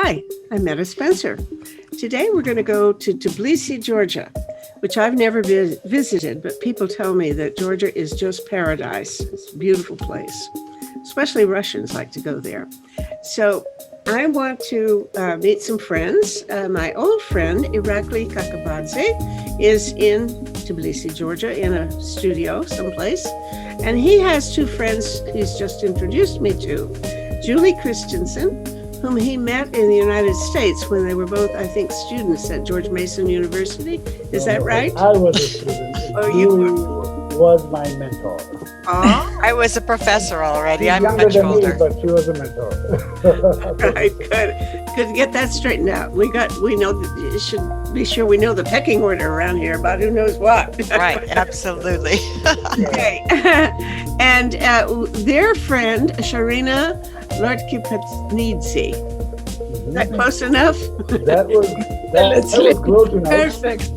Hi, I'm Metta Spencer. Today we're going to go to Tbilisi, Georgia, which I've never visited, but people tell me that Georgia is just paradise. It's a beautiful place. Especially Russians like to go there. So I want to meet some friends. My old friend, Irakli Kakabadze, is in Tbilisi, Georgia, in a studio someplace. And he has two friends he's just introduced me to, Julie Christensen, whom he met in the United States when they were both, I think, students at George Mason University. Is that right? I was a student. Oh, Julie was my mentor. Oh, I was a professor already. I'm Younger much than older. me, but she was a mentor. right, good. Get that straightened out. We know that you should be sure we know the pecking order around here about who knows what. Right, absolutely. Okay, and their friend Sharina Lortkipetnidze. Is that close enough? That was close enough. Perfect.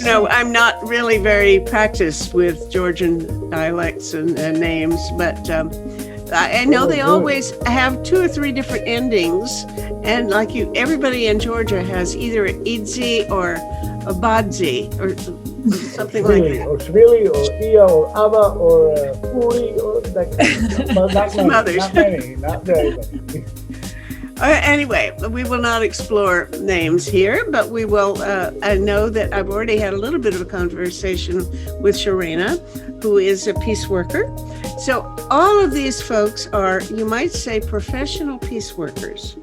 No, I'm not really very practiced with Georgian dialects and names, but I know they always have two or three different endings, and everybody in Georgia has either an idzi or a badzi or something like that. Or Shvili, or Iya, or Ava, or Uri, or that kind of but not Some many, others. not very many. Anyway, we will not explore names here, but we will. I know that I've already had a little bit of a conversation with Sharina, who is a peace worker. So all of these folks are, you might say, professional peace workers.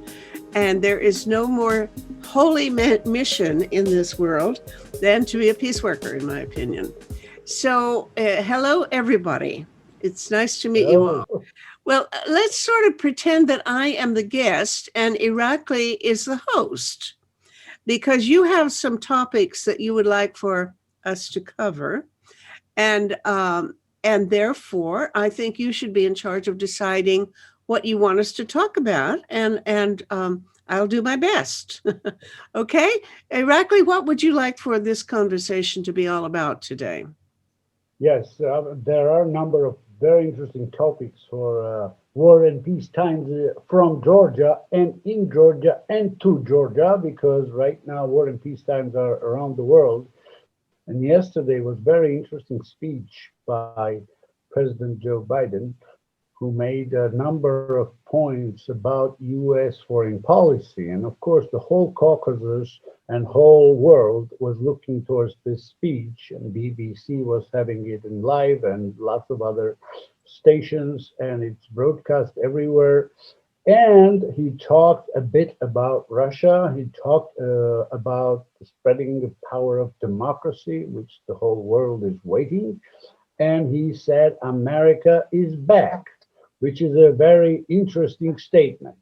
And there is no more holy mission in this world than to be a peace worker, in my opinion. So hello, everybody. It's nice to meet you all. Well, let's sort of pretend that I am the guest and Irakli is the host, because you have some topics that you would like for us to cover. And therefore, I think you should be in charge of deciding what you want us to talk about. And I'll do my best. Okay? Irakli, what would you like for this conversation to be all about today? Yes, there are a number of very interesting topics for war and peace times from Georgia and in Georgia and to Georgia, because right now war and peace times are around the world. And yesterday was very interesting speech by President Joe Biden, who made a number of points about U.S. foreign policy. And of course, the whole Caucasus and whole world was looking towards this speech, and BBC was having it in live and lots of other stations, and it's broadcast everywhere. And he talked a bit about Russia. He talked about spreading the power of democracy, which the whole world is waiting. And he said, America is back, which is a very interesting statement.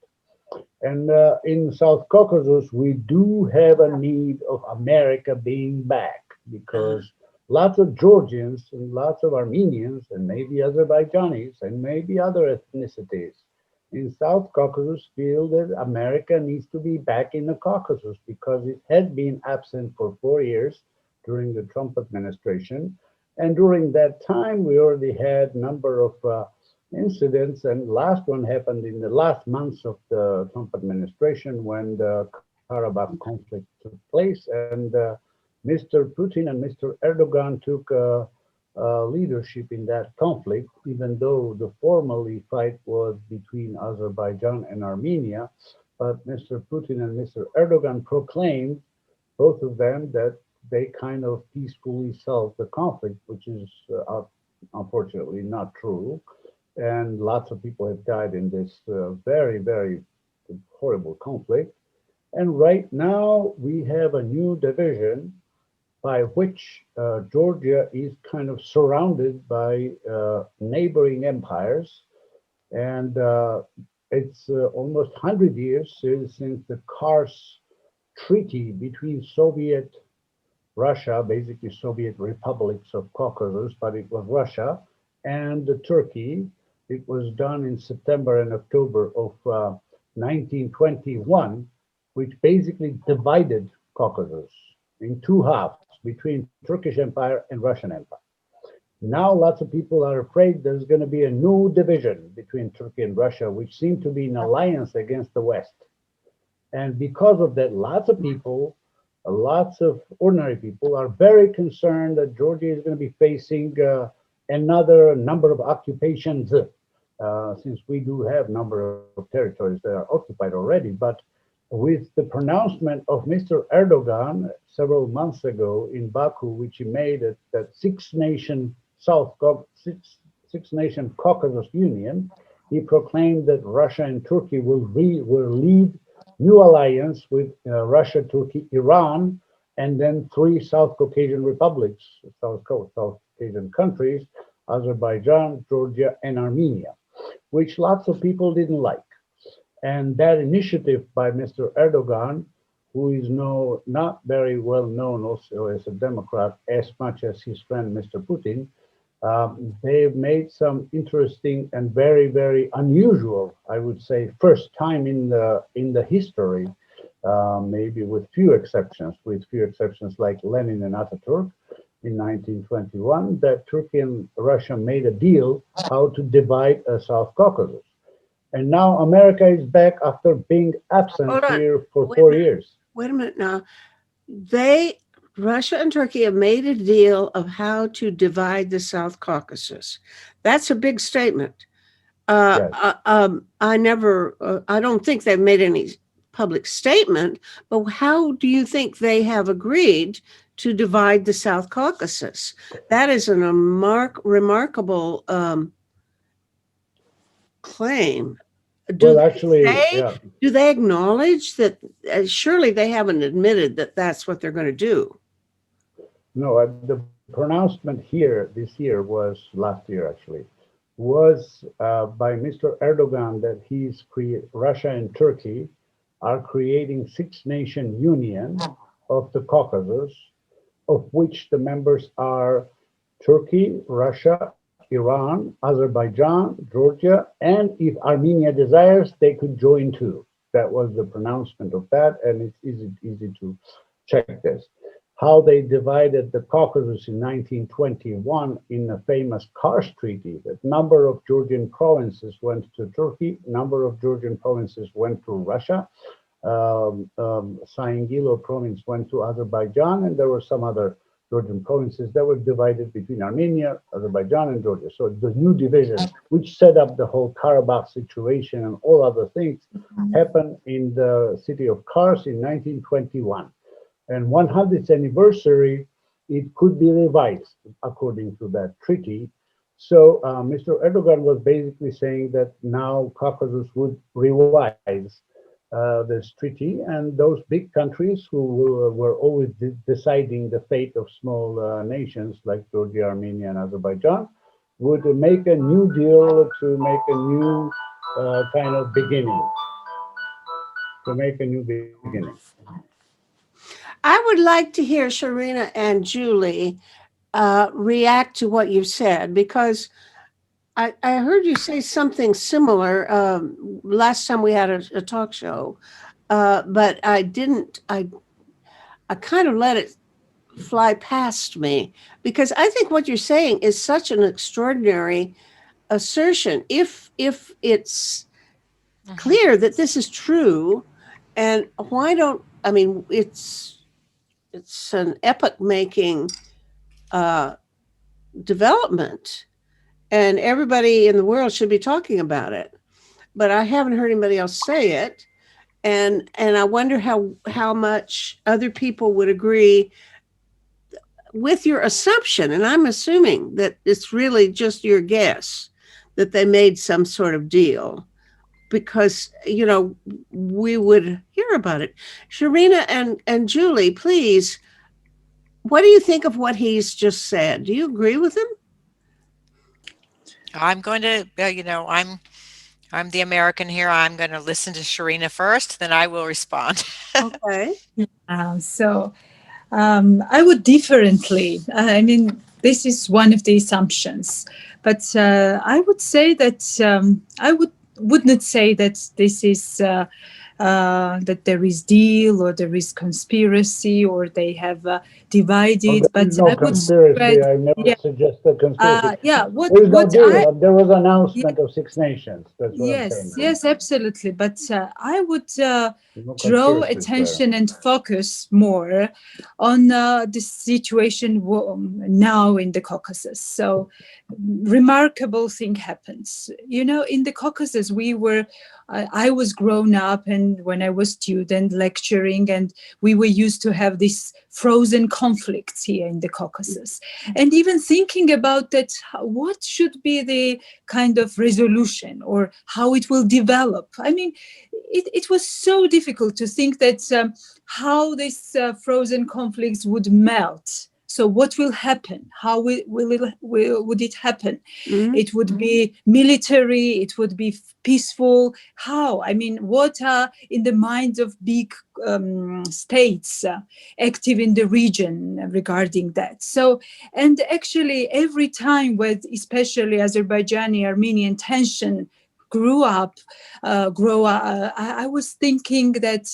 And in South Caucasus, we do have a need of America being back, because lots of Georgians and lots of Armenians and maybe Azerbaijanis and maybe other ethnicities in South Caucasus feel that America needs to be back in the Caucasus, because it had been absent for 4 years during the Trump administration. And during that time, we already had a number of incidents, and last one happened in the last months of the Trump administration when the Karabakh conflict took place, and Mr. Putin and Mr. Erdogan took leadership in that conflict, even though the formally fight was between Azerbaijan and Armenia. But Mr. Putin and Mr. Erdogan proclaimed, both of them, that they kind of peacefully solved the conflict, which is unfortunately not true. And lots of people have died in this very, very horrible conflict. And right now we have a new division by which Georgia is kind of surrounded by neighboring empires. And it's almost 100 years since the Kars Treaty between Soviet Russia, basically Soviet republics of Caucasus, but it was Russia, and Turkey. It was done in September and October of 1921, which basically divided Caucasus in two halves between Turkish Empire and Russian Empire. Now, lots of people are afraid there's going to be a new division between Turkey and Russia, which seem to be in alliance against the West. And because of that, lots of ordinary people are very concerned that Georgia is going to be facing another number of occupations, since we do have a number of territories that are occupied already. But with the pronouncement of Mr. Erdogan several months ago in Baku, which he made at that six-nation Caucasus Union, he proclaimed that Russia and Turkey will lead new alliance with Russia, Turkey, Iran, and then three South Caucasian republics, South Caucasian countries, Azerbaijan, Georgia, and Armenia, which lots of people didn't like. And that initiative by Mr. Erdogan, who is not very well known also as a Democrat as much as his friend Mr. Putin, they've made some interesting and very, very unusual, I would say, first time in the history, maybe with few exceptions like Lenin and Ataturk in 1921, that Turkey and Russia made a deal how to divide South Caucasus. And now America is back after being absent here for 4 years. Wait a minute now. Russia and Turkey have made a deal of how to divide the South Caucasus. That's a big statement. Yes. I don't think they've made any public statement, but how do you think they have agreed to divide the South Caucasus? That is a remarkable claim. Do they acknowledge that? Surely they haven't admitted that that's what they're going to do. No, the pronouncement here this year last year actually, was by Mr. Erdogan that Russia and Turkey are creating six-nation union of the Caucasus, of which the members are Turkey, Russia, Iran, Azerbaijan, Georgia, and if Armenia desires, they could join too. That was the pronouncement of that, and it's easy to check this. How they divided the Caucasus in 1921 in the famous Kars Treaty, that number of Georgian provinces went to Turkey, number of Georgian provinces went to Russia, Sayangilo province went to Azerbaijan, and there were some other Georgian provinces that were divided between Armenia, Azerbaijan, and Georgia. So the new division, which set up the whole Karabakh situation and all other things, happened in the city of Kars in 1921. And 100th anniversary, it could be revised according to that treaty. So Mr. Erdogan was basically saying that now Caucasus would revise this treaty, and those big countries who were always deciding the fate of small nations like Georgia, Armenia, and Azerbaijan would make a new deal to make a new kind of beginning. I would like to hear Sharina and Julie react to what you said, because I heard you say something similar last time we had a talk show, but I didn't. I kind of let it fly past me, because I think what you're saying is such an extraordinary assertion. If it's clear that this is true, and it's an epoch-making development. And everybody in the world should be talking about it, but I haven't heard anybody else say it, and I wonder how much other people would agree with your assumption. And I'm assuming that it's really just your guess that they made some sort of deal, because we would hear about it. Sharina and Julie, please, what do you think of what he's just said? Do you agree with him? I'm going to, I'm the American here. I'm going to listen to Sharina first, then I will respond. Okay. I would differently. This is one of the assumptions, but I would say that I would not say that this is that there is deal or there is conspiracy or they have divided. Well, there But is no I would spread, conspiracy. I never yeah, suggested conspiracy. yeah. What There is no what I deal. There was yeah, announcement of Six Nations. That's what I'm saying. yes, yes, absolutely. But I would There's no draw conspiracies there. attention and focus more on the situation now in the Caucasus. So, remarkable thing happens. You know, in the Caucasus, I was grown up, and when I was student lecturing, and we were used to have these frozen conflicts here in the Caucasus, and even thinking about that, what should be the kind of resolution or how it will develop. I mean, it was so difficult to think that how these frozen conflicts would melt. So what will happen? How would it happen? Mhm. It would be military, it would be peaceful. How? I mean, what are in the minds of big states active in the region regarding that? So, and actually every time with especially Azerbaijani-Armenian tension grow up, I was thinking that,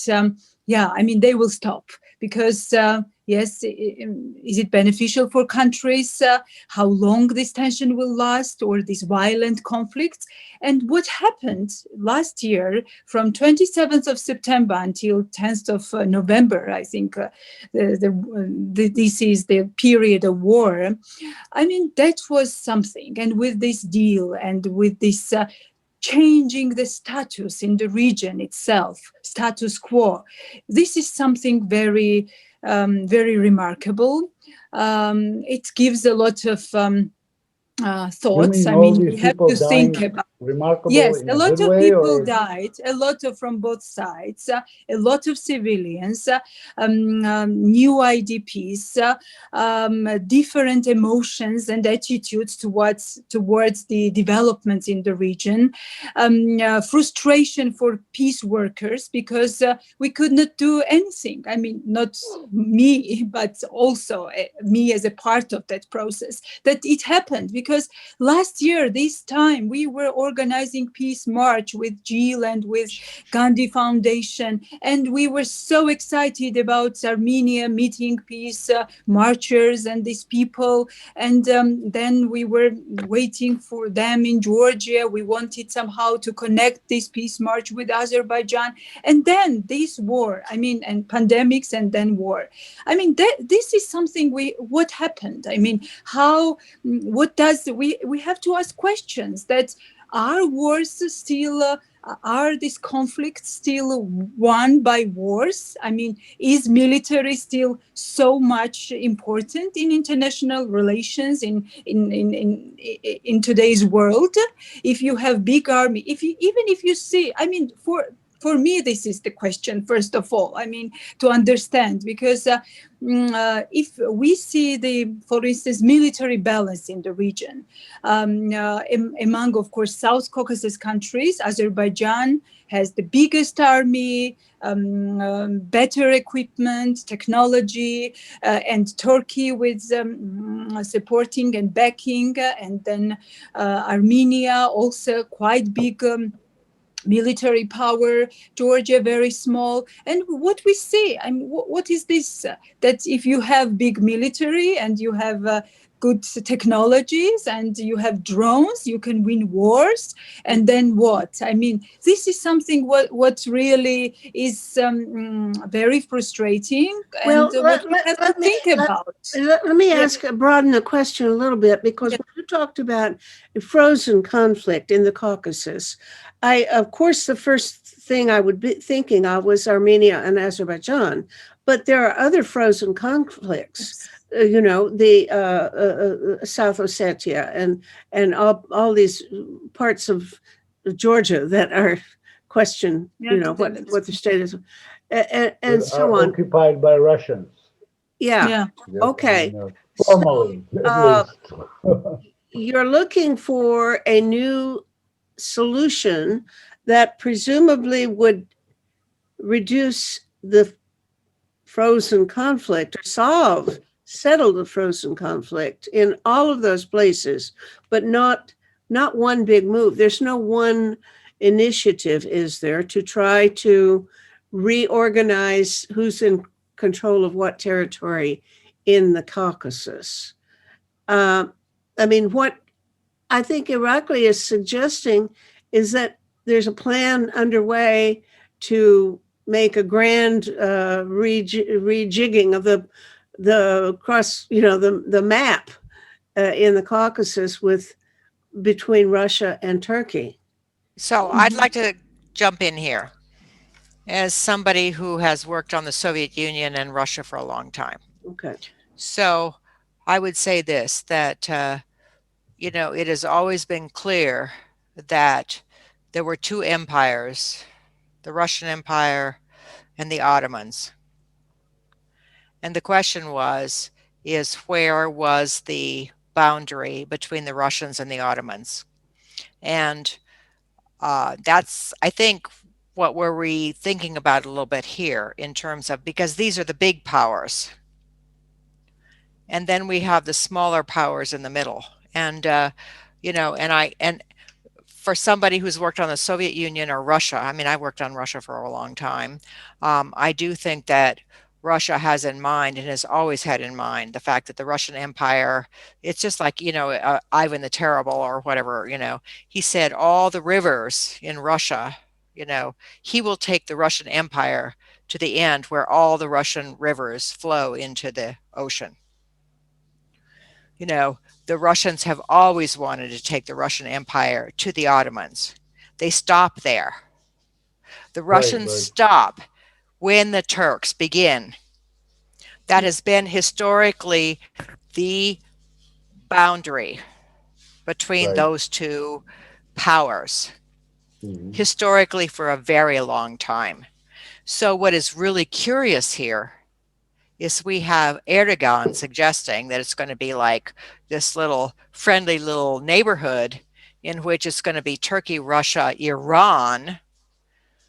yeah, I mean, they will stop because, yes, is it beneficial for countries? How long this tension will last or these violent conflicts? And what happened last year from 27th of September until 10th of November, I think this is the period of war. I mean, that was something. And with this deal and with this changing the status in the region itself, status quo. This is something very, very remarkable. It gives a lot of thoughts. I all mean, these we have people to think dying about. remarkable Yes, in a a lot good of way, people or died, a lot of from both sides, a lot of civilians, new IDPs, different emotions and attitudes towards the developments in the region, frustration for peace workers because we could not do anything. I mean, not me, but also me as a part of that process, that it happened because last year, this time, we were organizing Peace March with Jill and with Gandhi Foundation. And we were so excited about Armenia meeting peace marchers and these people. And then we were waiting for them in Georgia. We wanted somehow to connect this peace march with Azerbaijan. And then this war, I mean, and pandemics and then war. I mean, this is something what happened? I mean, what does, we have to ask questions that are wars still, are these conflicts still won by wars? I mean, is military still so much important in international relations in today's world? If you have big army, even if you see, I mean, for me, this is the question, first of all, I mean, to understand, because if we see for instance, military balance in the region, among, of course, South Caucasus countries, Azerbaijan has the biggest army, better equipment, technology, and Turkey with supporting and backing, and then Armenia also quite big military power, Georgia very small. And what we see, I mean, what is this? That if you have big military and you have good technologies and you have drones, you can win wars. And then what? I mean, this is something what really is very frustrating, and what we have to think about. Let me broaden the question a little bit, because when you talked about a frozen conflict in the Caucasus, of course, the first thing I would be thinking of was Armenia and Azerbaijan, but there are other frozen conflicts. You know, the South Ossetia and all these parts of Georgia that are questioned. You know what the state is, and so on. Occupied by Russians. Yeah. Okay. Formally, at least. You're looking for a new solution that presumably would reduce the frozen conflict or settle the frozen conflict in all of those places, but not one big move. There's no one initiative is there to try to reorganize who's in control of what territory in the Caucasus? Uh, I mean, what I think Irakli is suggesting is that there's a plan underway to make a grand rejigging of the cross, the map in the Caucasus with between Russia and Turkey. So I'd like to jump in here as somebody who has worked on the Soviet Union and Russia for a long time. Okay. So I would say this, that, it has always been clear that there were two empires, the Russian Empire and the Ottomans. And the question is where was the boundary between the Russians and the Ottomans? And that's, I think, what we're rethinking about a little bit here in terms of, because these are the big powers. And then we have the smaller powers in the middle. And, and for somebody who's worked on the Soviet Union or Russia, I mean, I worked on Russia for a long time. I do think that Russia has in mind and has always had in mind the fact that the Russian Empire, it's just like, Ivan the Terrible or whatever, he said all the rivers in Russia, he will take the Russian Empire to the end where all the Russian rivers flow into the ocean. The Russians have always wanted to take the Russian Empire to the Ottomans. They stop there. The Russians stop when the Turks begin. That has been historically the boundary between those two powers, historically for a very long time. So what is really curious here is we have Erdogan suggesting that it's going to be like this little friendly little neighborhood in which it's going to be Turkey, Russia, Iran,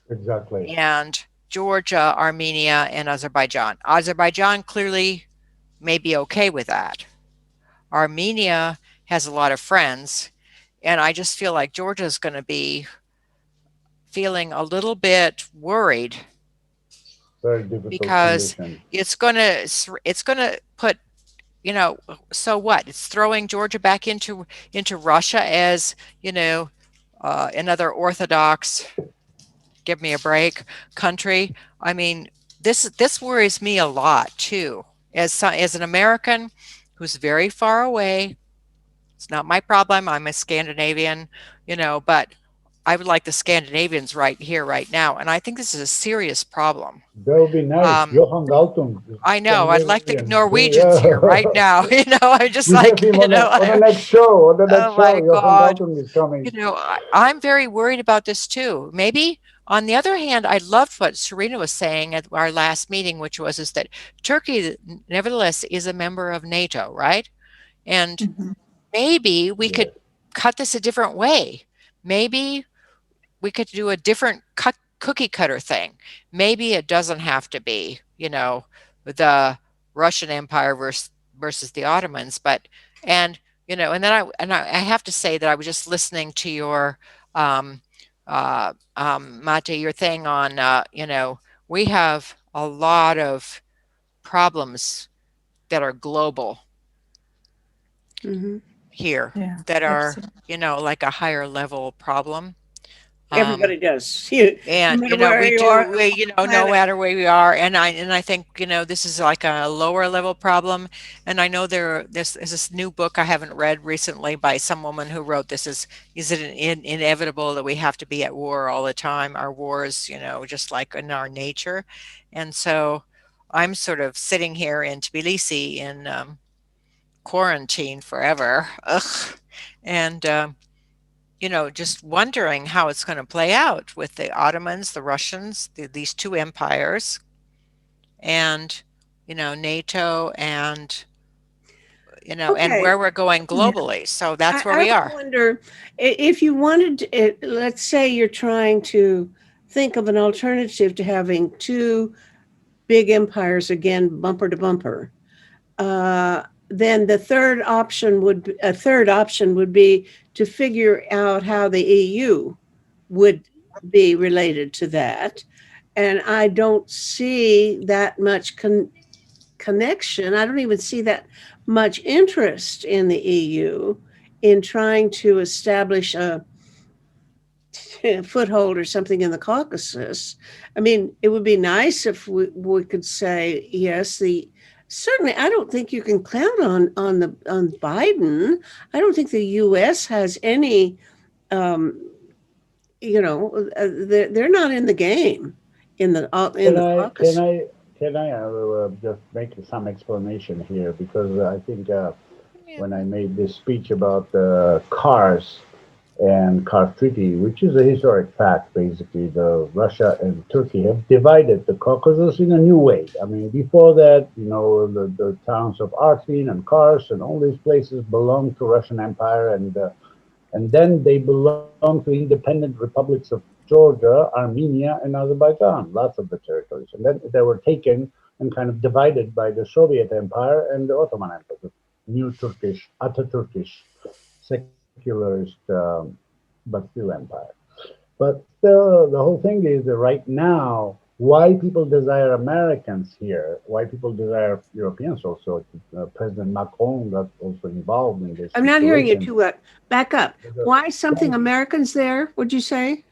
and Georgia, Armenia, and Azerbaijan. Azerbaijan clearly may be okay with that. Armenia has a lot of friends, and I just feel like Georgia is going to be feeling a little bit worried. Very difficult because condition. it's gonna put, so what? It's throwing Georgia back into Russia as another Orthodox, give me a break, country. I mean, this worries me a lot too. As an American who's very far away, it's not my problem. I'm a Scandinavian, but I would like the Scandinavians right here, right now. And I think this is a serious problem. That would be nice. Johan Galtung. I know. I'd like the Norwegians here right now. I'm just like, on the next show. My God. Galtung is coming. I'm very worried about this too. Maybe on the other hand, I loved what Serena was saying at our last meeting, which was that Turkey, nevertheless, is a member of NATO, right? And maybe we could cut this a different way. Maybe we could do a different cookie cutter thing. Maybe it doesn't have to be, the Russian Empire versus the Ottomans, and then I have to say that I was just listening to your Mate, your thing on, we have a lot of problems that are global here that are, like a higher level problem. Everybody does. And, no matter we where do, you are, no matter where we are. And I think, this is like a lower level problem. And I know there's this new book I haven't read recently by some woman who wrote this is it inevitable that we have to be at war all the time? Our wars, just like in our nature. And so I'm sort of sitting here in Tbilisi in quarantine forever. Ugh. And, just wondering how it's going to play out with the Ottomans, the Russians, these two empires, and, NATO, and, and where we're going globally. So that's where we are. I wonder if you wanted, let's say you're trying to think of an alternative to having two big empires again, bumper to bumper. Then the third option would be to figure out how the EU would be related to that. And I don't see that much connection. I don't even see that much interest in the EU in trying to establish a foothold or something in the Caucasus. I mean, it would be nice if we could say yes. Certainly, I don't think you can count on Biden. I don't think the U.S. has any. They're not in the game in the Caucasus. Can I just make some explanation here, because I think when I made this speech about the Kars and Kars Treaty, which is a historic fact, basically, Russia and Turkey have divided the Caucasus in a new way. I mean, before that, the towns of Artvin and Kars and all these places belonged to Russian Empire, and then they belonged to independent republics of Georgia, Armenia, and Azerbaijan, lots of the territories. And then they were taken and kind of divided by the Soviet Empire and the Ottoman Empire, the new Turkish, Ataturkish, secularist, but still empire. But still, the whole thing is that right now, why people desire Americans here, why people desire Europeans also. President Macron got also involved in this. I'm not hearing you too well. Back up. Why something Americans there, would you say?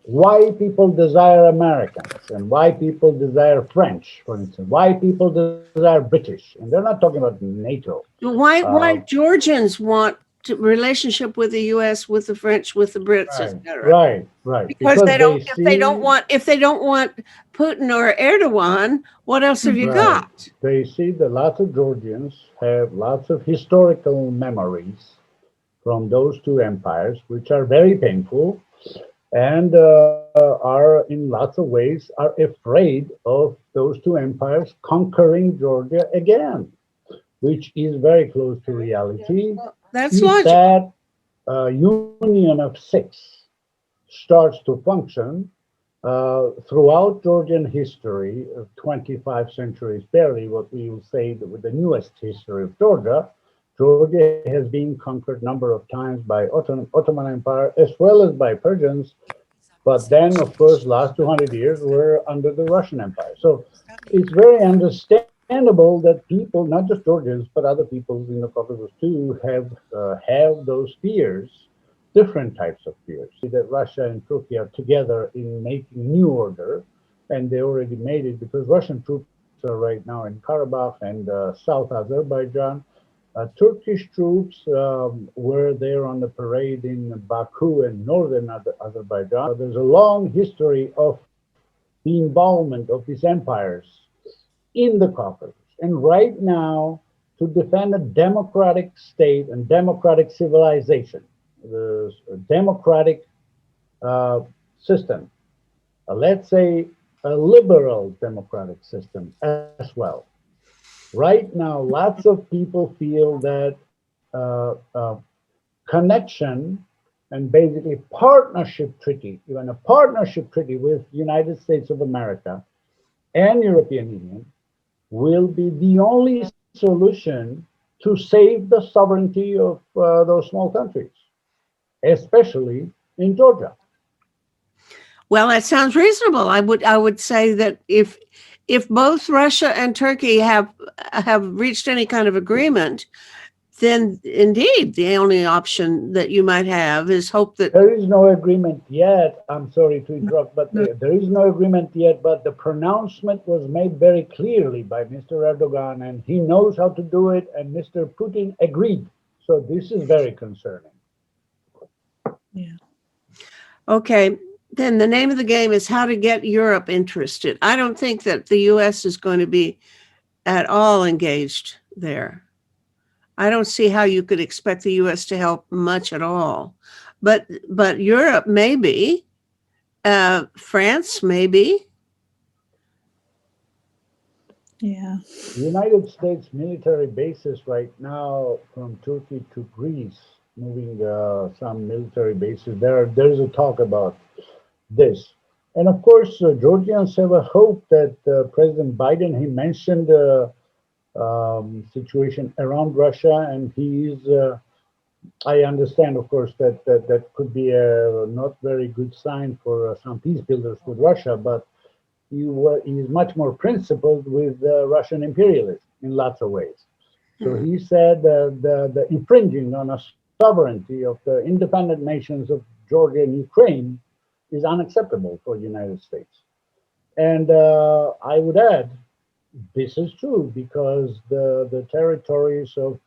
Why people desire Americans and why people desire French, for instance, why people desire British. And they're not talking about NATO. Why Georgians want relationship with the U.S., with the French, with the Brits, etc. Right. Because if they don't want Putin or Erdogan, what else have you got? They see that lots of Georgians have lots of historical memories from those two empires, which are very painful, and are in lots of ways are afraid of those two empires conquering Georgia again, which is very close to reality. Well, that's logical. That union of six starts to function throughout Georgian history of 25 centuries, barely what we will say with the newest history of Georgia. Georgia has been conquered a number of times by Ottoman Empire as well as by Persians, but then, of course, last 200 years were under the Russian Empire. So it's very understandable that people, not just Georgians, but other peoples in the Caucasus too, have those fears, different types of fears. That Russia and Turkey are together in making new order, and they already made it because Russian troops are right now in Karabakh and South Azerbaijan. Turkish troops were there on the parade in Baku and northern Azerbaijan. There's a long history of the involvement of these empires in the Caucasus. And right now, to defend a democratic state and democratic civilization, the democratic system, let's say a liberal democratic system as well. Right now, lots of people feel that connection and basically partnership treaty, even a partnership treaty with United States of America and European Union will be the only solution to save the sovereignty of those small countries, especially in Georgia. Well, that sounds reasonable. I would say that if both Russia and Turkey have reached any kind of agreement, then indeed the only option that you might have is hope that there is no agreement yet. I'm sorry to interrupt, but there is no agreement yet. But the pronouncement was made very clearly by Mr. Erdogan, and he knows how to do it. And Mr. Putin agreed. So this is very concerning. Yeah. Okay. Then the name of the game is how to get Europe interested. I don't think that the U.S. is going to be at all engaged there. I don't see how you could expect the U.S. to help much at all. But Europe, maybe. France, maybe. Yeah. The United States military bases right now from Turkey to Greece, moving some military bases. There's a talk about this. And of course, Georgians have a hope that President Biden, he mentioned the situation around Russia, and he is I understand, of course, that could be a not very good sign for some peace builders with Russia, but he is much more principled with Russian imperialism in lots of ways. So Hmm. he said the infringing on a sovereignty of the independent nations of Georgia and Ukraine is unacceptable for the United States. And I would add, this is true because the territories of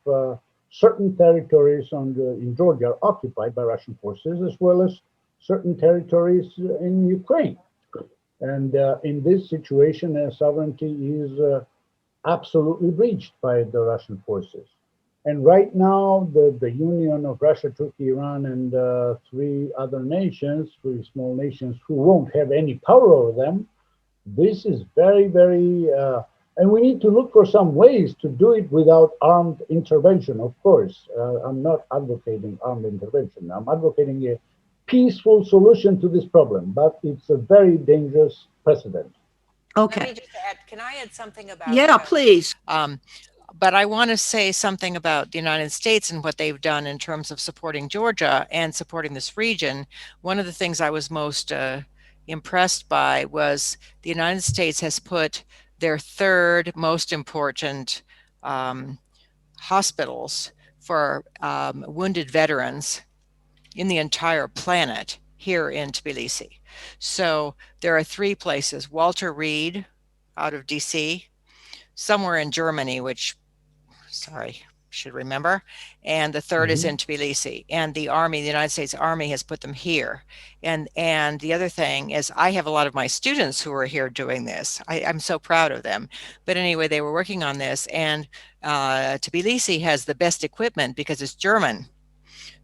certain territories in Georgia are occupied by Russian forces, as well as certain territories in Ukraine. And in this situation, sovereignty is absolutely breached by the Russian forces. And right now, the union of Russia, Turkey, Iran, and three other nations, three small nations who won't have any power over them, this is very, very, and we need to look for some ways to do it without armed intervention, of course. I'm not advocating armed intervention. I'm advocating a peaceful solution to this problem, but it's a very dangerous precedent. Let Okay. me just add, can I add something about Yeah, please. but I want to say something about the United States and what they've done in terms of supporting Georgia and supporting this region. One of the things I was most impressed by was the United States has put their third most important hospitals for wounded veterans in the entire planet here in Tbilisi. So there are three places: Walter Reed out of DC, somewhere in Germany, which, sorry, should remember, and the third is in Tbilisi. And the Army, the United States Army, has put them here. And the other thing is, I have a lot of my students who are here doing this. I'm so proud of them. But anyway, they were working on this, and Tbilisi has the best equipment because it's German.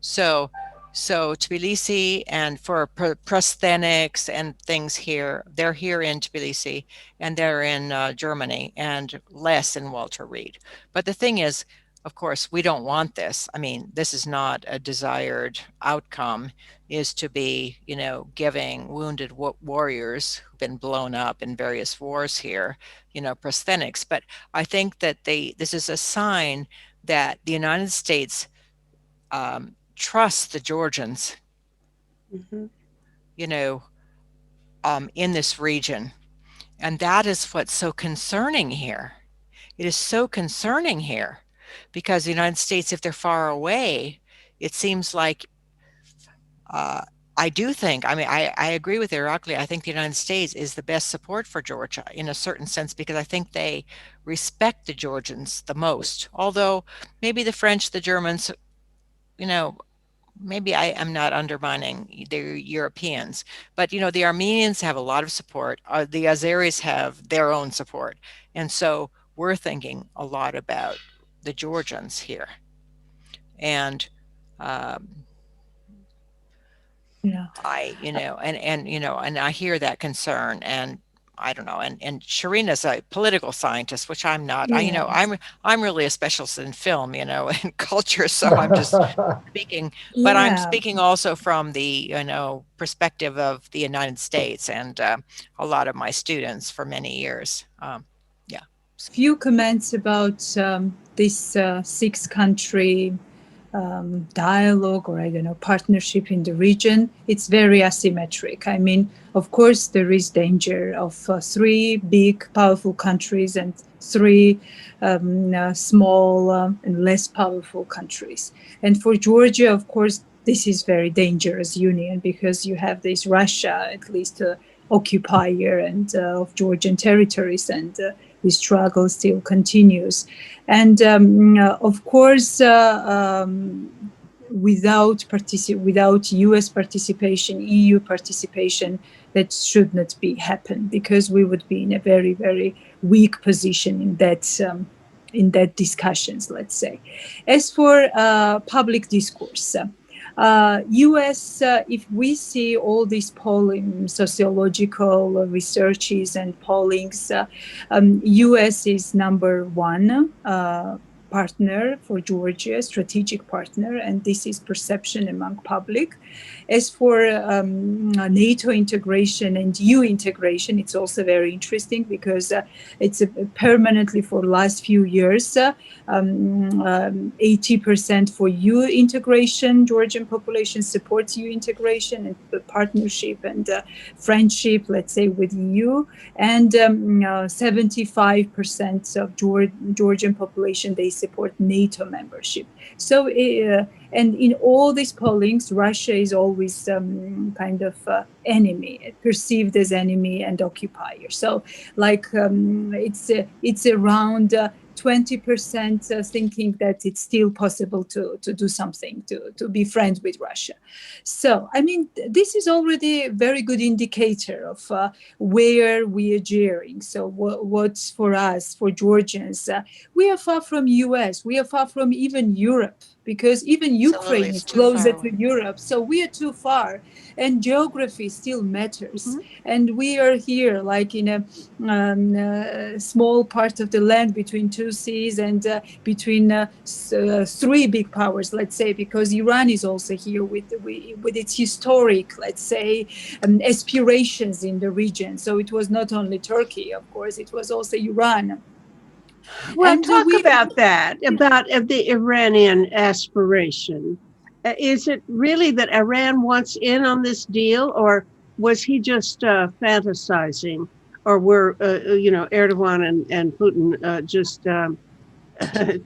So Tbilisi, and for prosthenics and things here, they're here in Tbilisi, and they're in Germany, and less in Walter Reed. But the thing is, of course, we don't want this. I mean, this is not a desired outcome, is to be, giving wounded warriors who've been blown up in various wars here, prosthenics. But I think that this is a sign that the United States trust the Georgians, Mhm. In this region. And that is what's so concerning here. It is so concerning here because the United States, if they're far away, it seems like, I do think, I agree with Irakli. I think the United States is the best support for Georgia in a certain sense because I think they respect the Georgians the most. Although maybe the French, the Germans, maybe I am not undermining the Europeans, but the Armenians have a lot of support. The Azeris have their own support, and so we're thinking a lot about the Georgians here. And Yeah. and I hear that concern, and I don't know, and Sharina's a political scientist, which I'm not. Yes. I'm really a specialist in film, and culture, so I'm just speaking, but I'm Yeah. speaking also from the perspective of the United States and a lot of my students for many years. Few comments about this six-country dialogue, or I don't know, partnership in the region. It's very asymmetric. I mean, of course, there is danger of three big, powerful countries and three small and less powerful countries. And for Georgia, of course, this is very dangerous union because you have this Russia, at least occupier and of Georgian territories, and the struggle still continues. And of course, without US participation, EU participation, that should not be happen because we would be in a very, very weak position in that discussions, let's say. As for public discourse, US, if we see all these polling, sociological researches and pollings, US is number one partner for Georgia, strategic partner, and this is perception among public. As for NATO integration and EU integration, it's also very interesting because it's permanently for the last few years, 80% for EU integration. Georgian population supports EU integration and partnership and friendship, let's say, with EU, and 75% of Georgian population, they support NATO membership. So, and in all these pollings, Russia is always kind of enemy, perceived as enemy and occupier. So, like it's around 20% thinking that it's still possible to do something, to be friends with Russia. So, I mean, this is already a very good indicator of where we are gearing. So what's for us, for Georgians, we are far from US, we are far from even Europe, because even Ukraine Absolutely, is it's too closer far to Europe. So we are too far, and geography still matters. And we are here like in a small part of the land between two seas and between three big powers, let's say, because Iran is also here with its historic, let's say, aspirations in the region. So it was not only Turkey, of course, it was also Iran. Well, And talk about that, about the Iranian aspiration. Is it really that Iran wants in on this deal, or was he just fantasizing, or were Erdogan and Putin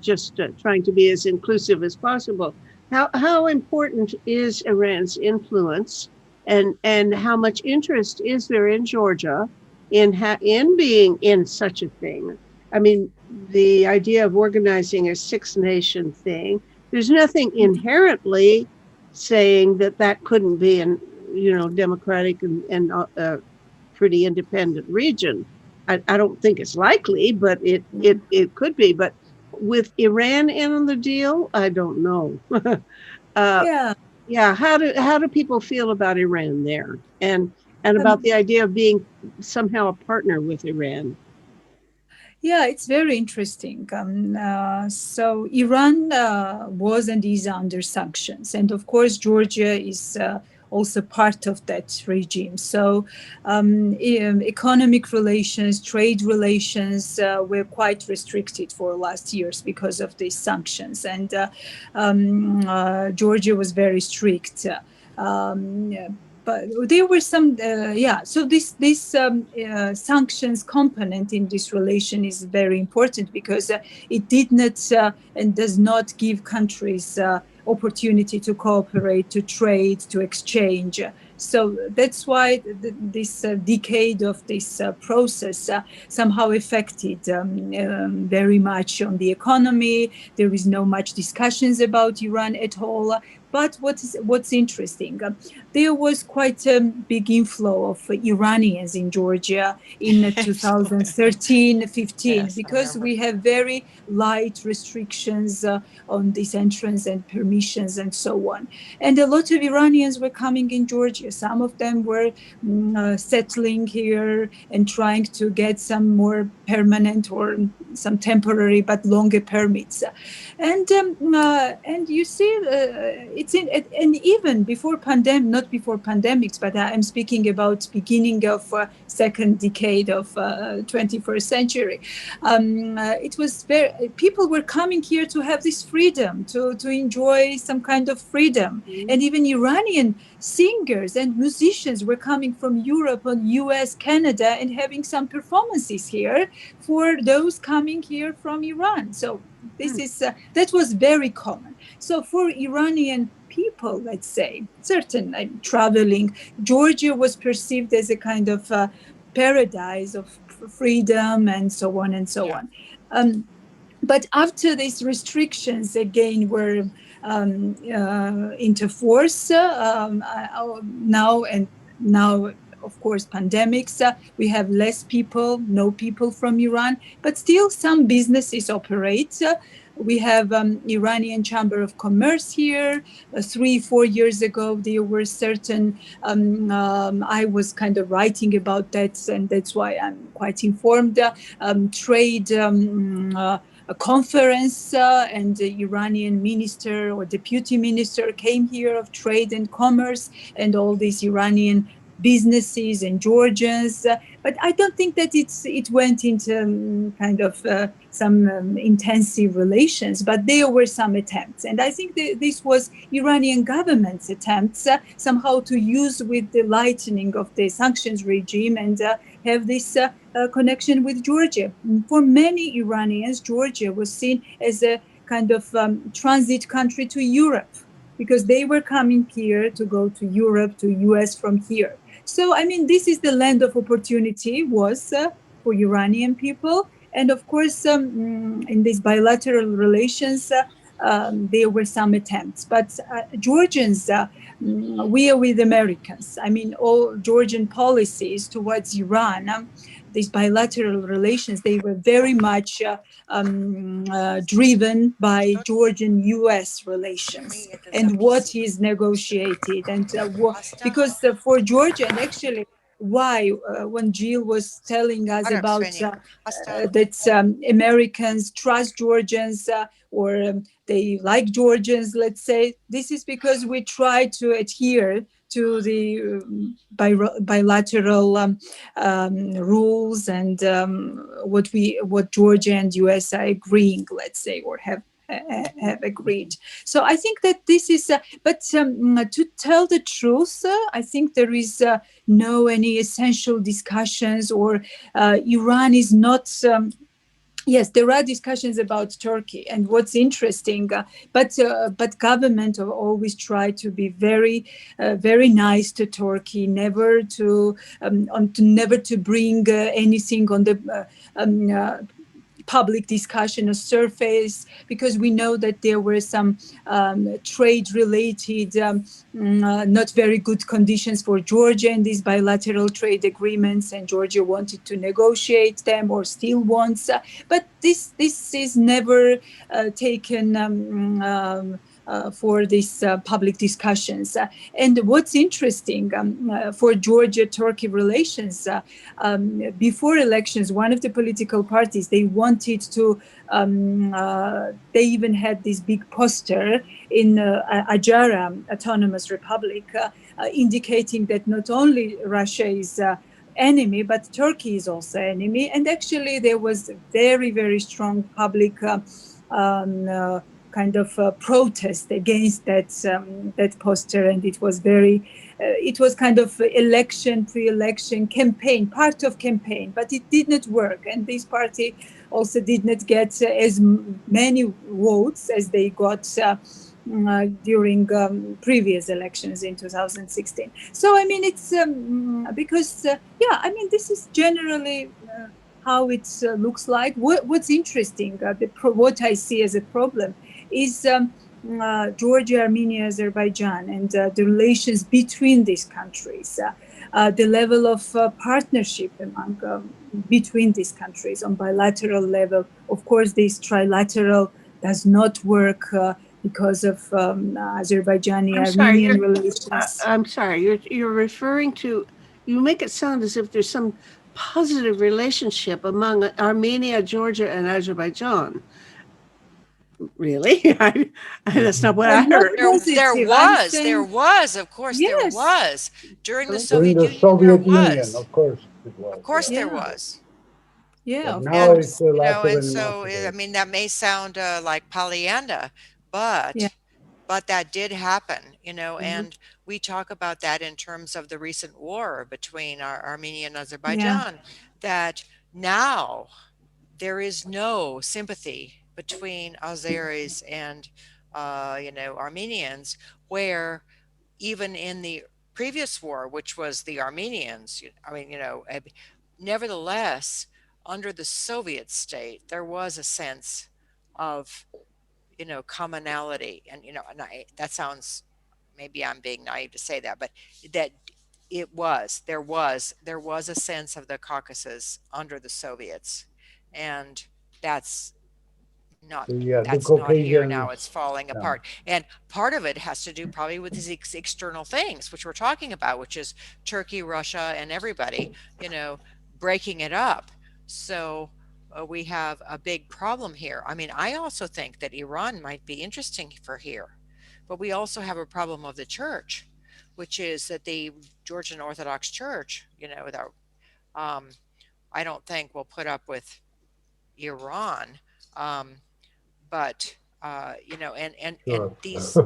just trying to be as inclusive as possible? How important is Iran's influence, and how much interest is there in Georgia in being in such a thing? I mean, the idea of organizing a six-nation thing, there's nothing inherently saying that couldn't be an democratic and pretty independent region. I don't think it's likely, but it could be. But with Iran in on the deal, I don't know. Yeah. How do people feel about Iran there, and about the idea of being somehow a partner with Iran? Yeah, it's very interesting. So Iran was and is under sanctions. And of course, Georgia is also part of that regime. So economic relations, trade relations were quite restricted for last years because of these sanctions. And Georgia was very strict. But there were some, so this sanctions component in this relation is very important because it did not and does not give countries opportunity to cooperate, to trade, to exchange. So that's why this decade of this process somehow affected very much on the economy. There is no much discussions about Iran at all. But what's interesting, there was quite a big inflow of Iranians in Georgia in 2013-15 Yes, because we have very light restrictions on this entrance and permissions and so on. And a lot of Iranians were coming in Georgia. Some of them were settling here and trying to get some more permanent or some temporary but longer permits. And you see, and even before not before pandemics, but I'm speaking about beginning of second decade of 21st century. It was people were coming here to have this freedom, to enjoy some kind of freedom. And even Iranian singers and musicians were coming from Europe and US, Canada, and having some performances here for those coming here from Iran. So this is that was very common. So for Iranian people, let's say, certain traveling, Georgia was perceived as a kind of paradise of freedom and so on and so on. But after these restrictions again were into force, now, of course, pandemics, we have less people, no people from Iran, but still some businesses operate. We have Iranian Chamber of Commerce here. 3-4 years ago, there were certain, I was kind of writing about that, and that's why I'm quite informed, trade a conference, and the Iranian minister or deputy minister came here of trade and commerce, and all these Iranian businesses and Georgians. But I don't think that it went into kind of some intensive relations, but there were some attempts. And I think this was Iranian government's attempts somehow to use with the lightening of the sanctions regime and have this connection with Georgia. For many Iranians, Georgia was seen as a kind of transit country to Europe, because they were coming here to go to Europe, to US from here. So, I mean, this is the land of opportunity was for Iranian people. And of course, in these bilateral relations, there were some attempts. But Georgians, we are with Americans. I mean, all Georgian policies towards Iran, these bilateral relations, they were very much driven by Georgian-U.S. relations and what is negotiated. And because for Georgia, and actually why, when Jill was telling us about that Americans trust Georgians or they like Georgians, let's say, this is because we try to adhere to the bilateral rules and what Georgia and US are agreeing, let's say, or have agreed. So I think that this is, but to tell the truth, I think there is no any essential discussions, or Iran is not. Yes, there are discussions about Turkey, and what's interesting, but government always try to be very, very nice to Turkey, never to bring anything on the public discussion or surface, because we know that there were some trade-related, not very good conditions for Georgia in these bilateral trade agreements, and Georgia wanted to negotiate them or still wants. But this is never taken for these public discussions. And what's interesting for Georgia-Turkey relations, before elections, one of the political parties, they wanted to, they even had this big poster in Ajara Autonomous Republic, indicating that not only Russia is enemy, but Turkey is also enemy. And actually there was very, very strong public kind of protest against that poster, and it was very, it was kind of pre-election campaign, part of campaign, but it did not work, and this party also did not get as many votes as they got during previous elections in 2016. So I mean, it's because yeah, I mean, this is generally how it looks like. What's interesting, what I see as a problem is Georgia, Armenia, Azerbaijan, and the relations between these countries, the level of partnership among between these countries on bilateral level. Of course, this trilateral does not work because of Azerbaijani-Armenian relations. I'm sorry, you're referring to, you make it sound as if there's some positive relationship among Armenia, Georgia, and Azerbaijan. Really? That's not what I heard. There was, of course, there was. During the Soviet Union, of course it was. Of course there was. Yeah. But now it's You know, and so, I mean, that may sound like Pollyanna, but that did happen, you know, and we talk about that in terms of the recent war between Armenia and Azerbaijan, that now there is no sympathy between Azeris and, you know, Armenians, where even in the previous war, which was the Armenians, I mean, you know, nevertheless, under the Soviet state, there was a sense of, you know, commonality. And, you know, that sounds, maybe I'm being naive to say that, but that there was a sense of the Caucasus under the Soviets. And that's not here now. It's falling apart, and part of it has to do probably with these external things which we're talking about, which is Turkey, Russia, and everybody, you know, breaking it up. So we have a big problem here. I mean, I also think that Iran might be interesting for here, but we also have a problem of the church, which is that the Georgian Orthodox Church, um, I don't think will put up with Iran. Um, but and Sure. these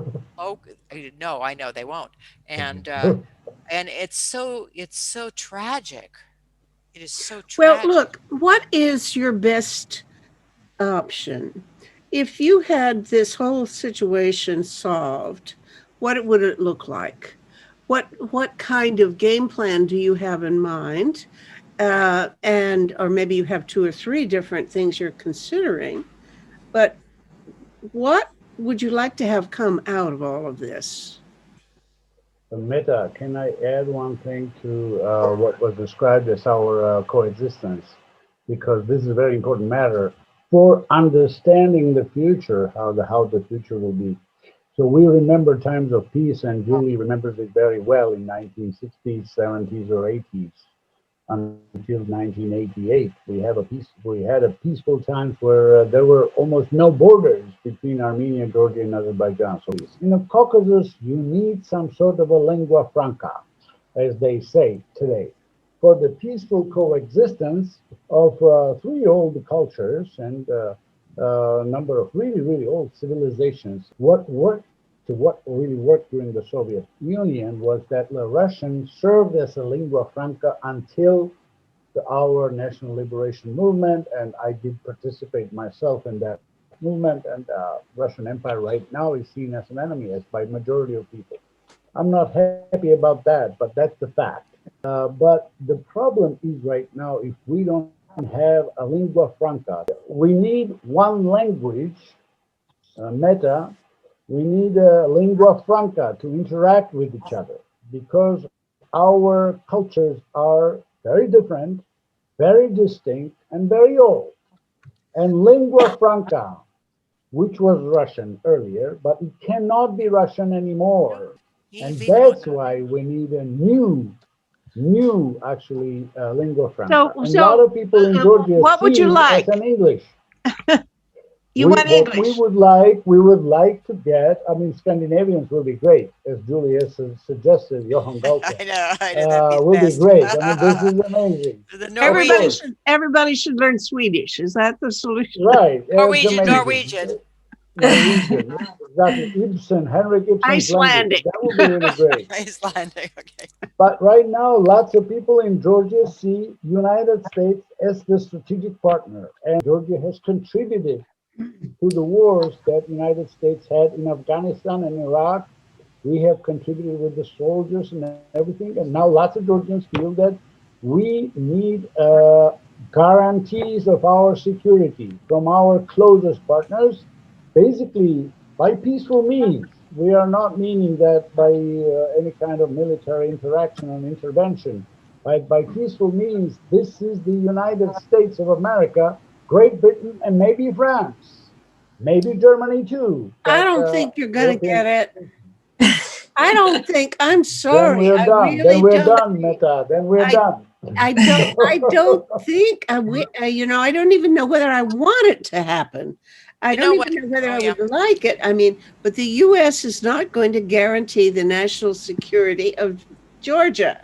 no, I know they won't. And it's so tragic. It is so Well, tragic. look, what is your best option? If you had this whole situation solved, what would it look like? What kind of game plan do you have in mind? And or maybe you have two or three different things you're considering. But what would you like to have come out of all of this? Meta, can I add one thing to what was described as our coexistence? Because this is a very important matter for understanding the future, how the future will be. So we remember times of peace, and Julie remembers it very well in 1960s, 70s, or 80s until 1988. We had a peaceful times where there were almost no borders between Armenia, Georgia, and Azerbaijan. So in the Caucasus, you need some sort of a lingua franca, as they say today, for the peaceful coexistence of three old cultures and a number of really, really old civilizations. What really worked during the Soviet Union was that the Russian served as a lingua franca until our national liberation movement, and I did participate myself in that movement. And Russian Empire right now is seen as an enemy, as by majority of people. I'm not happy about that, but that's the fact. But the problem is right now, if we don't have a lingua franca, we need one language, meta. We need a lingua franca to interact with each other because our cultures are very different, very distinct, and very old. And lingua franca, which was Russian earlier, but it cannot be Russian anymore. And that's why we need a new actually lingua franca. And a lot of people in Georgia what would you see it like? as an English. You want What English? we would like to get, I mean, Scandinavians will be great, as Julius has suggested, Johan Galtung. I know that'd be Will be best. great. I mean, this is amazing. The Everybody Norwegian, everybody should learn Swedish. Is that the solution? Right. It's Norwegian, amazing. Norwegian. Norwegian. Exactly. Ibsen, Henrik Ibsen's Icelandic. language. That would be really great. Icelandic. Okay. But right now, lots of people in Georgia see United States as the strategic partner, and Georgia has contributed to the wars that United States had in Afghanistan and Iraq. We have contributed with the soldiers and everything, and now lots of Georgians feel that we need guarantees of our security from our closest partners, basically by peaceful means. We are not meaning that by any kind of military interaction and intervention. By peaceful means, this is the United States of America, Great Britain, and maybe France, maybe Germany too. I don't think you're going to get it. I don't think. I'm sorry. Then we're I done. really Then we're don't. done, Meta. Then we're done. I don't think. I don't even know whether I want it to happen. I You know don't what? even know whether Oh, I yeah. would like it. I mean, but the U.S. is not going to guarantee the national security of Georgia.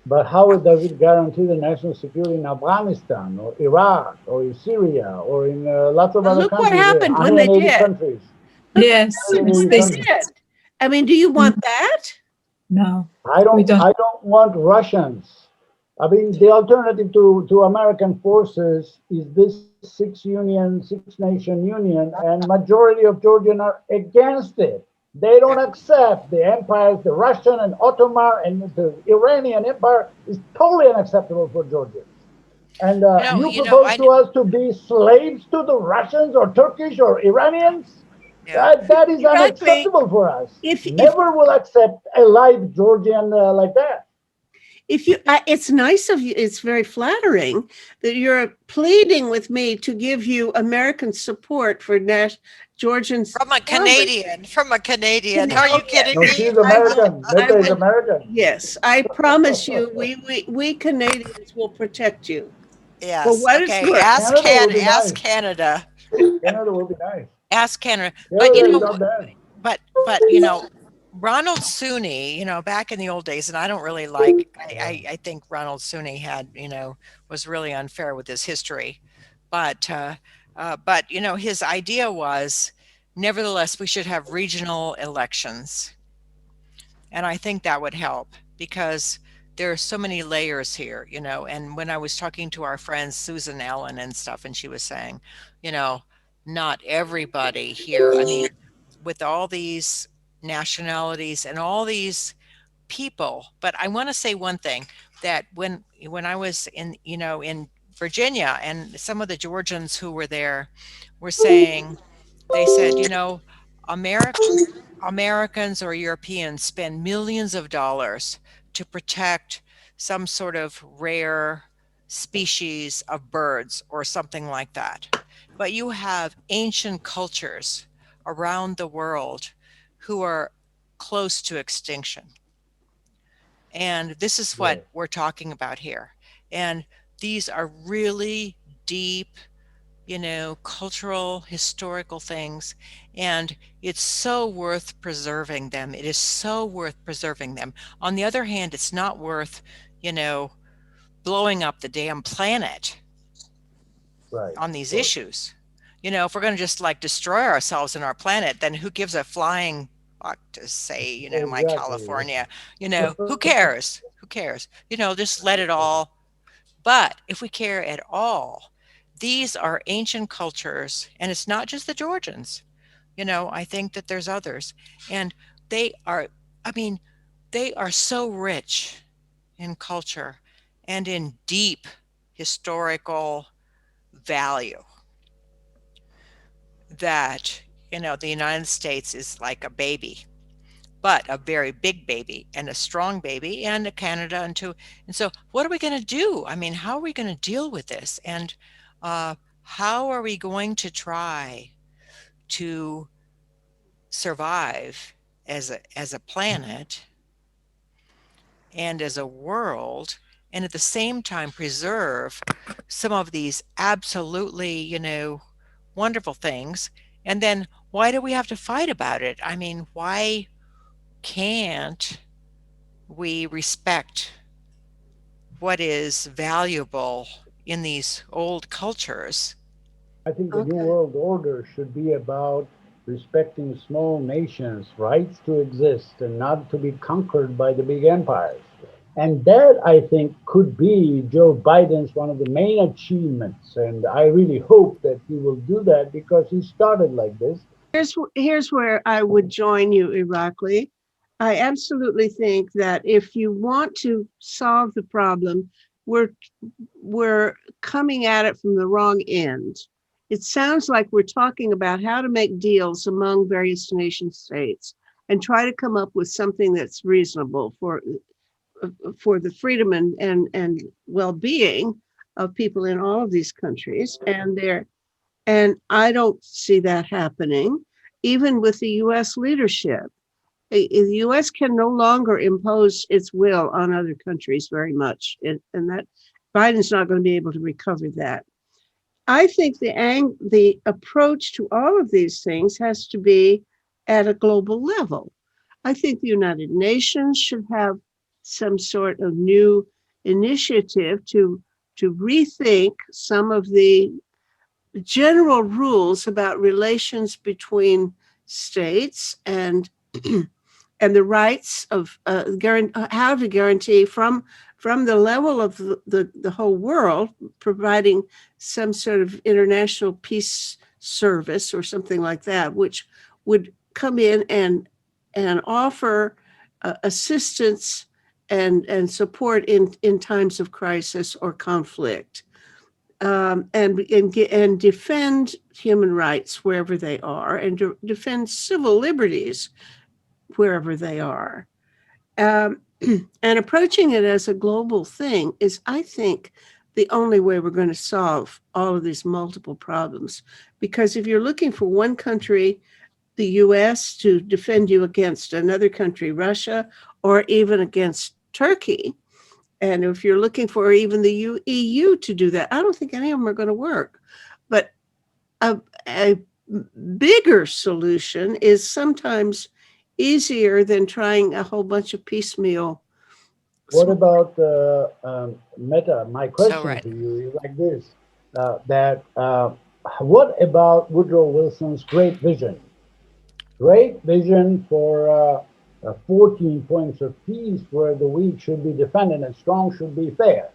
But how does it guarantee the national security in Afghanistan or Iraq or in Syria or in lots of Well, other look what countries? happened when they 180 did. countries. Yes, What they they said I mean, do you want that? no. I We don't. don't want Russians. I mean, the alternative to American forces is this six nation union, and majority of Georgians are against it. They don't accept the empires, the Russian and Ottoman and the Iranian empire is totally unacceptable for Georgians. And you propose to us to be slaves to the Russians or Turkish or Iranians? Yeah. That is Exactly. unacceptable for us. If Never will accept a live Georgian like that. it's nice of you. It's very flattering that you're pleading with me to give you American support for Georgians. From a Canadian. Are you kidding No, me? she's American. Meta is American. Yes, I promise you, we Canadians will protect you. Yes. what it's Okay. worth. Canada will be Ask nice. Canada. Canada will be nice. Ask Canada. But Canada is not bad. but you know, Ronald SUNY, you know, back in the old days, and I don't really like. I think Ronald SUNY had, you know, was really unfair with his history, but you know, his idea was, nevertheless, we should have regional elections, and I think that would help because there are so many layers here, you know. And when I was talking to our friend Susan Allen and stuff, and she was saying, you know, not everybody here. I mean, with all these nationalities and all these people. But I want to say one thing, that when I was in, you know, in Virginia, and some of the Georgians who were there were saying, they said, you know, Americans or Europeans spend millions of dollars to protect some sort of rare species of birds or something like that. But you have ancient cultures around the world who are close to extinction. And this is what Right. we're talking about here. And these are really deep, you know, cultural, historical things. And it's so worth preserving them. It is so worth preserving them. On the other hand, it's not worth, you know, blowing up the damn planet Right. on these Right. issues. You know, if we're going to just like destroy ourselves and our planet, then who gives a flying fuck to say, you know, my Exactly. California, you know, who cares? Who cares? You know, just let it all. But if we care at all, these are ancient cultures, and it's not just the Georgians. You know, I think that there's others, and they are, I mean, they are so rich in culture and in deep historical value that, you know, the United States is like a baby, but a very big baby and a strong baby, and Canada and too. And so what are we going to do? I mean, how are we going to deal with this? And how are we going to try to survive as a planet and as a world, and at the same time preserve some of these absolutely, you know, wonderful things? And then why do we have to fight about it? I mean, why can't we respect what is valuable in these old cultures? I think the New Okay. World Order should be about respecting small nations' rights to exist and not to be conquered by the big empires. And that, I think, could be Joe Biden's one of the main achievements. And I really hope that he will do that because he started like this. Here's where I would join you, Irakli. I absolutely think that if you want to solve the problem, we're we're coming at it from the wrong end. It sounds like we're talking about how to make deals among various nation states and try to come up with something that's reasonable for the freedom and well-being of people in all of these countries. And I don't see that happening, even with the US leadership. The US can no longer impose its will on other countries very much. And that Biden's not going to be able to recover that. I think the approach to all of these things has to be at a global level. I think the United Nations should have some sort of new initiative to rethink some of the general rules about relations between states and and the rights of how to guarantee from the level of the whole world, providing some sort of international peace service or something like that, which would come in and offer assistance and support in times of crisis or conflict, and defend human rights wherever they are, and defend civil liberties wherever they are. And approaching it as a global thing is, I think, the only way we're going to solve all of these multiple problems. Because if you're looking for one country, the US, to defend you against another country, Russia, or even against Turkey, And if you're looking for even the EU to do that, I don't think any of them are going to work. But a bigger solution is sometimes easier than trying a whole bunch of piecemeal. What about Meta? My question right. to you is like this: what about Woodrow Wilson's great vision? Great vision for 14 points of peace, where the weak should be defended and strong should be fair.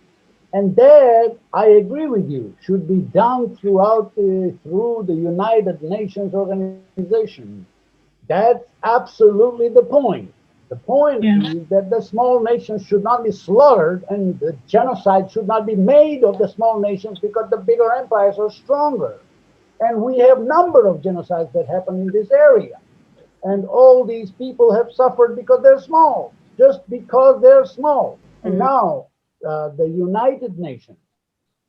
And that, I agree with you, should be done through the United Nations organization. That's absolutely the point. The point is that the small nations should not be slaughtered and the genocide should not be made of the small nations because the bigger empires are stronger. And we have number of genocides that happen in this area. And all these people have suffered because they're small, just because they're small. And now the United Nations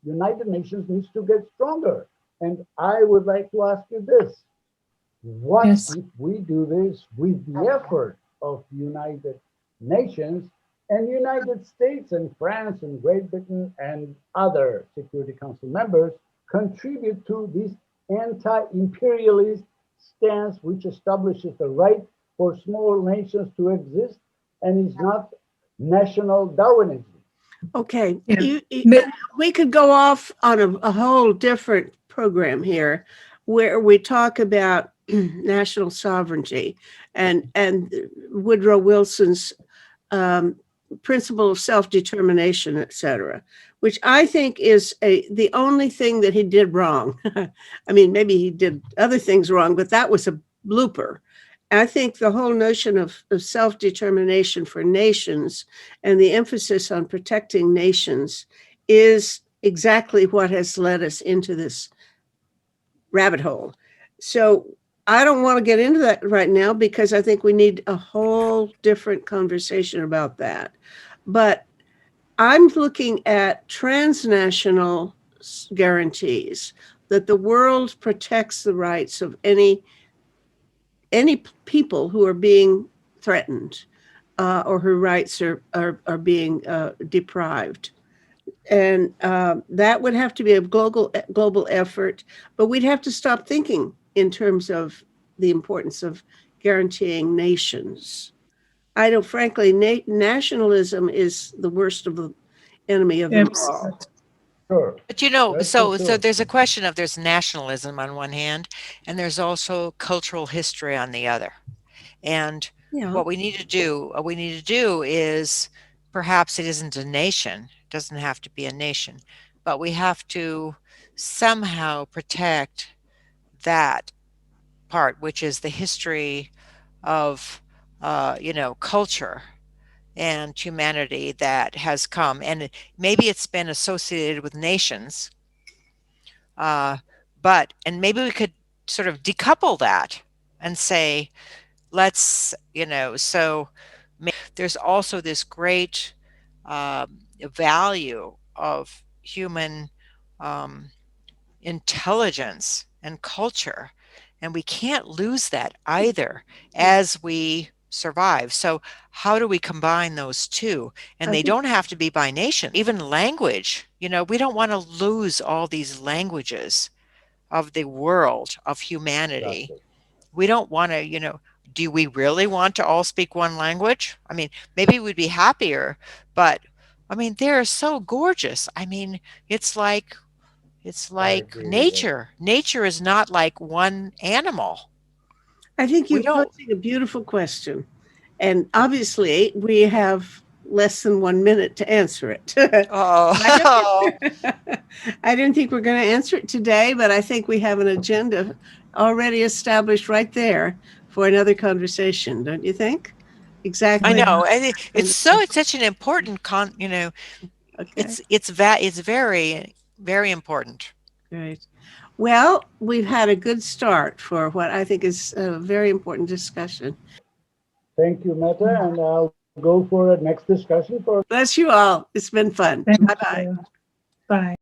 needs to get stronger. And I would like to ask you this. What if we do this with the effort of United Nations and United States and France and Great Britain and other Security Council members contribute to this anti-imperialist stance which establishes the right for small nations to exist and is not national Darwinism? Okay, Yeah. we could go off on a whole different program here where we talk about national sovereignty and Woodrow Wilson's principle of self-determination, etc., which I think is the only thing that he did wrong. I mean, maybe he did other things wrong, but that was a blooper. I think the whole notion of self-determination for nations and the emphasis on protecting nations is exactly what has led us into this rabbit hole. So I don't want to get into that right now because I think we need a whole different conversation about that. But I'm looking at transnational guarantees that the world protects the rights of any people who are being threatened or whose rights are being deprived. And that would have to be a global effort, but we'd have to stop thinking in terms of the importance of guaranteeing nations. I don't, frankly, nationalism is the worst of the enemy of them all. Sure. But you know, That's so for sure. there's a question of there's nationalism on one hand, and there's also cultural history on the other. And Yeah. what we need to do is, perhaps it isn't a nation, it doesn't have to be a nation, but we have to somehow protect that part, which is the history of culture and humanity that has come, and maybe it's been associated with nations, but maybe we could sort of decouple that and say, let's, so there's also this great value of human intelligence and culture, and we can't lose that either as we survive. So how do we combine those two? And they don't have to be by nation, even language. We don't want to lose all these languages of the world, of humanity. Exactly. We don't want to, do we really want to all speak one language? I mean, maybe we'd be happier, but I mean, they're so gorgeous. I mean, it's like agree, nature. Nature is not like one animal. I think you're posing a beautiful question. And obviously, we have less than 1 minute to answer it. Oh, I didn't think we're going to answer it today, but I think we have an agenda already established right there for another conversation, don't you think? Exactly. I know. And it's such an important Okay. it's very, very important. Great. Well, we've had a good start for what I think is a very important discussion. Thank you, Meta, and I'll go for a next discussion. Bless you all. It's been fun. Thank Bye-bye. you. Bye.